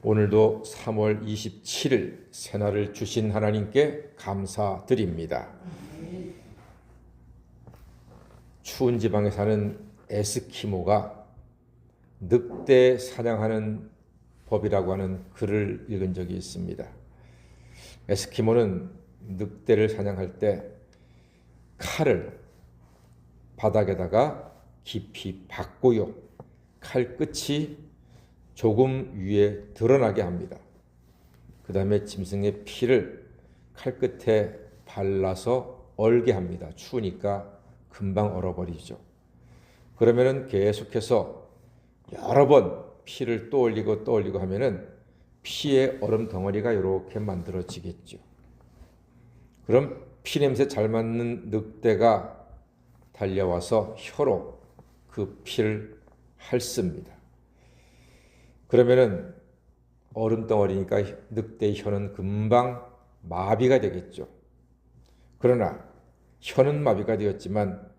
오늘도 3월 27일 새날을 주신 하나님께 감사드립니다. 추운 지방에 사는 에스키모가 늑대 사냥하는 법이라고 하는 글을 읽은 적이 있습니다. 에스키모는 늑대를 사냥할 때 칼을 바닥에다가 깊이 박고요. 칼 끝이 조금 위에 드러나게 합니다. 그 다음에 짐승의 피를 칼 끝에 발라서 얼게 합니다. 추우니까 금방 얼어버리죠. 그러면은 계속해서 여러 번 피를 또 올리고 하면은 피의 얼음 덩어리가 이렇게 만들어지겠죠. 그럼 피냄새 잘 맡는 늑대가 달려와서 혀로 그 피를 핥습니다. 그러면은 얼음 덩어리니까 늑대의 혀는 금방 마비가 되겠죠. 그러나 혀는 마비가 되었지만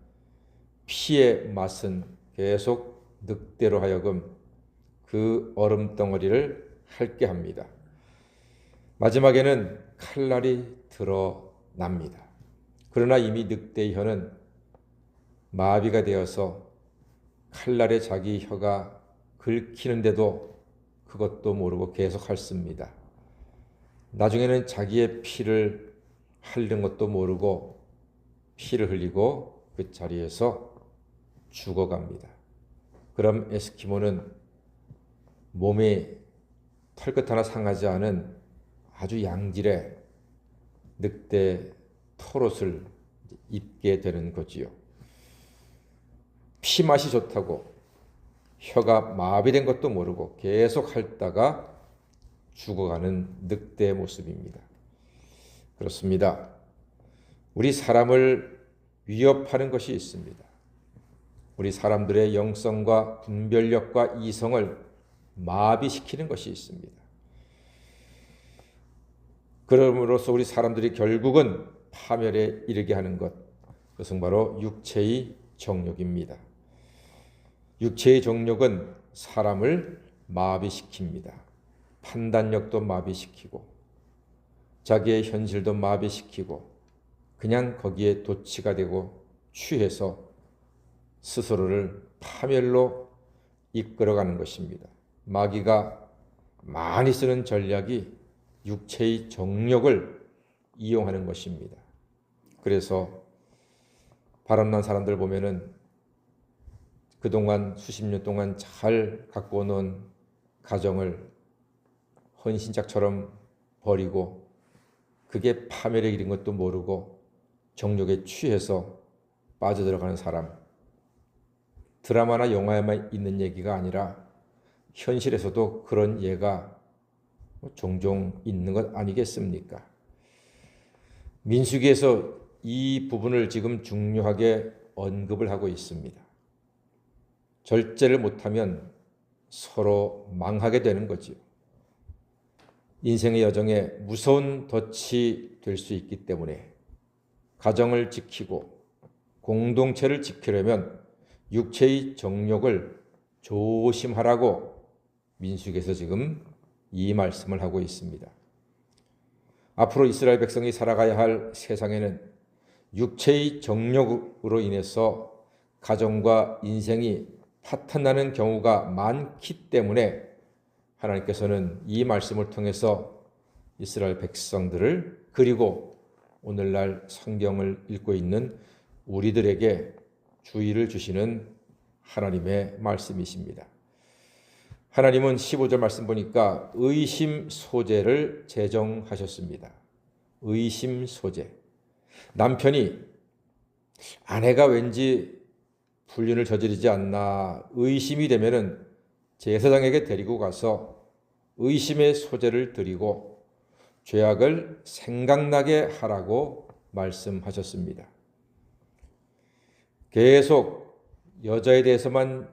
피의 맛은 계속 늑대로 하여금 그 얼음 덩어리를 핥게 합니다. 마지막에는 칼날이 드러납니다. 그러나 이미 늑대의 혀는 마비가 되어서 칼날에 자기 혀가 긁히는데도 그것도 모르고 계속 핥습니다. 나중에는 자기의 피를 핥는 것도 모르고 피를 흘리고 그 자리에서 죽어갑니다. 그럼 에스키모는 몸에 털끝 하나 상하지 않은 아주 양질의 늑대 털옷을 입게 되는 거지요. 피 맛이 좋다고 혀가 마비된 것도 모르고 계속 핥다가 죽어가는 늑대의 모습입니다. 그렇습니다. 우리 사람을 위협하는 것이 있습니다. 우리 사람들의 영성과 분별력과 이성을 마비시키는 것이 있습니다. 그럼으로써 우리 사람들이 결국은 파멸에 이르게 하는 것, 그것은 바로 육체의 정욕입니다. 육체의 정욕은 사람을 마비시킵니다. 판단력도 마비시키고 자기의 현실도 마비시키고 그냥 거기에 도취가 되고 취해서 스스로를 파멸로 이끌어가는 것입니다. 마귀가 많이 쓰는 전략이 육체의 정욕을 이용하는 것입니다. 그래서 바람난 사람들 보면은 그동안 수십 년 동안 잘 갖고 놓은 가정을 헌신짝처럼 버리고 그게 파멸에 이른 것도 모르고 정욕에 취해서 빠져들어가는 사람, 드라마나 영화에만 있는 얘기가 아니라 현실에서도 그런 예가 종종 있는 것 아니겠습니까? 민수기에서 이 부분을 지금 중요하게 언급을 하고 있습니다. 절제를 못하면 서로 망하게 되는 거지요. 인생의 여정에 무서운 덫이 될 수 있기 때문에 가정을 지키고 공동체를 지키려면 육체의 정욕을 조심하라고 민수기에서 지금 이 말씀을 하고 있습니다. 앞으로 이스라엘 백성이 살아가야 할 세상에는 육체의 정욕으로 인해서 가정과 인생이 파탄나는 경우가 많기 때문에 하나님께서는 이 말씀을 통해서 이스라엘 백성들을 그리고 오늘날 성경을 읽고 있는 우리들에게 주의를 주시는 하나님의 말씀이십니다. 하나님은 15절 말씀 보니까 의심 소재를 제정하셨습니다. 의심 소재. 남편이 아내가 왠지 불륜을 저지르지 않나 의심이 되면은 제사장에게 데리고 가서 의심의 소재를 드리고 죄악을 생각나게 하라고 말씀하셨습니다. 계속 여자에 대해서만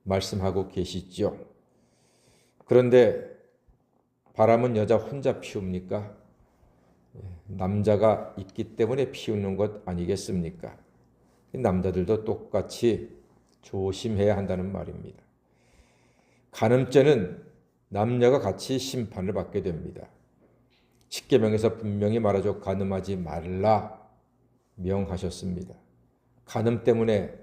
말씀하고 계시죠. 그런데 바람은 여자 혼자 피웁니까? 남자가 있기 때문에 피우는 것 아니겠습니까? 남자들도 똑같이 조심해야 한다는 말입니다. 간음죄는 남녀가 같이 심판을 받게 됩니다. 십계명에서 분명히 말하죠. 간음하지 말라 명하셨습니다. 간음 때문에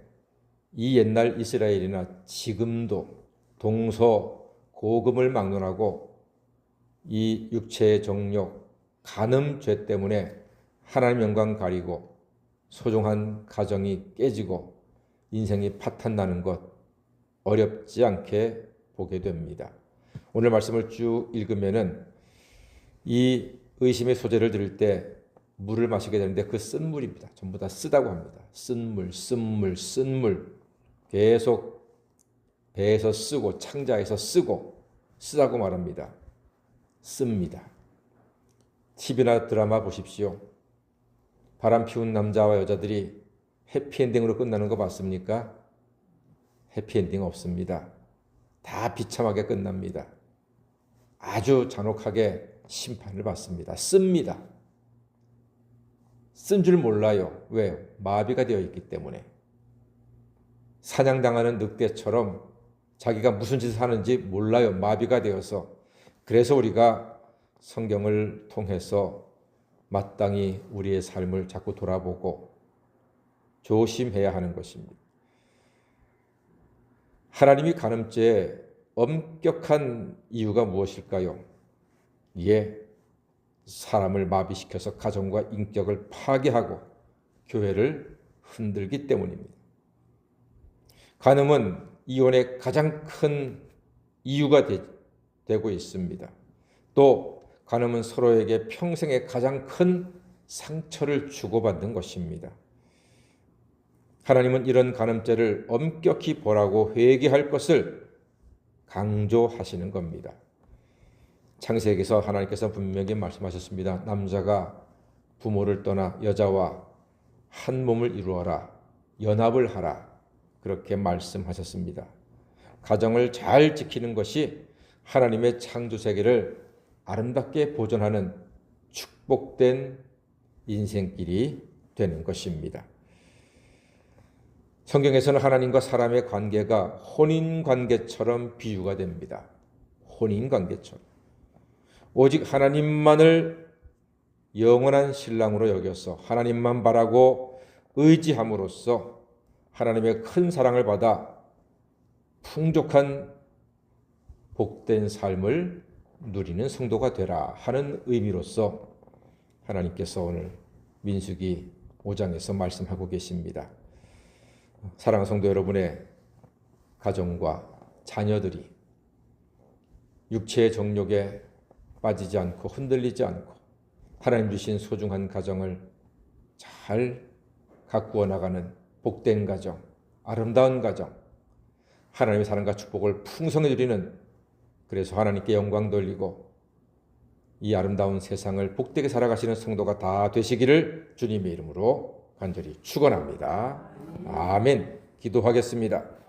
이 옛날 이스라엘이나 지금도 동서고금을 막론하고 이 육체의 정욕, 간음죄 때문에 하나님 영광 가리고 소중한 가정이 깨지고 인생이 파탄나는 것 어렵지 않게 보게 됩니다. 오늘 말씀을 쭉 읽으면은 이 의심의 소재를 들을 때 물을 마시게 되는데 그 쓴 물입니다. 전부 다 쓰다고 합니다. 쓴 물, 쓴 물, 쓴 물. 계속 배에서 쓰고 창자에서 쓰고 쓰다고 말합니다. 씁니다. TV나 드라마 보십시오. 바람 피운 남자와 여자들이 해피엔딩으로 끝나는 거 봤습니까? 해피엔딩 없습니다. 다 비참하게 끝납니다. 아주 잔혹하게 심판을 받습니다. 씁니다. 쓴 줄 몰라요. 왜요? 마비가 되어 있기 때문에. 사냥당하는 늑대처럼 자기가 무슨 짓을 하는지 몰라요. 마비가 되어서. 그래서 우리가 성경을 통해서 마땅히 우리의 삶을 자꾸 돌아보고 조심해야 하는 것입니다. 하나님이 간음죄에 엄격한 이유가 무엇일까요? 예, 사람을 마비시켜서 가정과 인격을 파괴하고 교회를 흔들기 때문입니다. 간음은 이혼의 가장 큰 이유가 되고 있습니다. 또 간음은 서로에게 평생의 가장 큰 상처를 주고받는 것입니다. 하나님은 이런 간음죄를 엄격히 보라고 회개할 것을 강조하시는 겁니다. 창세기에서 하나님께서 분명히 말씀하셨습니다. 남자가 부모를 떠나 여자와 한 몸을 이루어라, 연합을 하라, 그렇게 말씀하셨습니다. 가정을 잘 지키는 것이 하나님의 창조세계를 아름답게 보존하는 축복된 인생길이 되는 것입니다. 성경에서는 하나님과 사람의 관계가 혼인관계처럼 비유가 됩니다. 혼인관계처럼. 오직 하나님만을 영원한 신랑으로 여겨서 하나님만 바라고 의지함으로써 하나님의 큰 사랑을 받아 풍족한 복된 삶을 누리는 성도가 되라 하는 의미로서 하나님께서 오늘 민수기 5장에서 말씀하고 계십니다. 사랑하는 성도 여러분의 가정과 자녀들이 육체의 정욕에 빠지지 않고 흔들리지 않고 하나님 주신 소중한 가정을 잘 가꾸어 나가는 복된 가정, 아름다운 가정, 하나님의 사랑과 축복을 풍성히 누리는, 그래서 하나님께 영광 돌리고 이 아름다운 세상을 복되게 살아가시는 성도가 다 되시기를 주님의 이름으로 간절히 축원합니다. 아멘. 기도하겠습니다.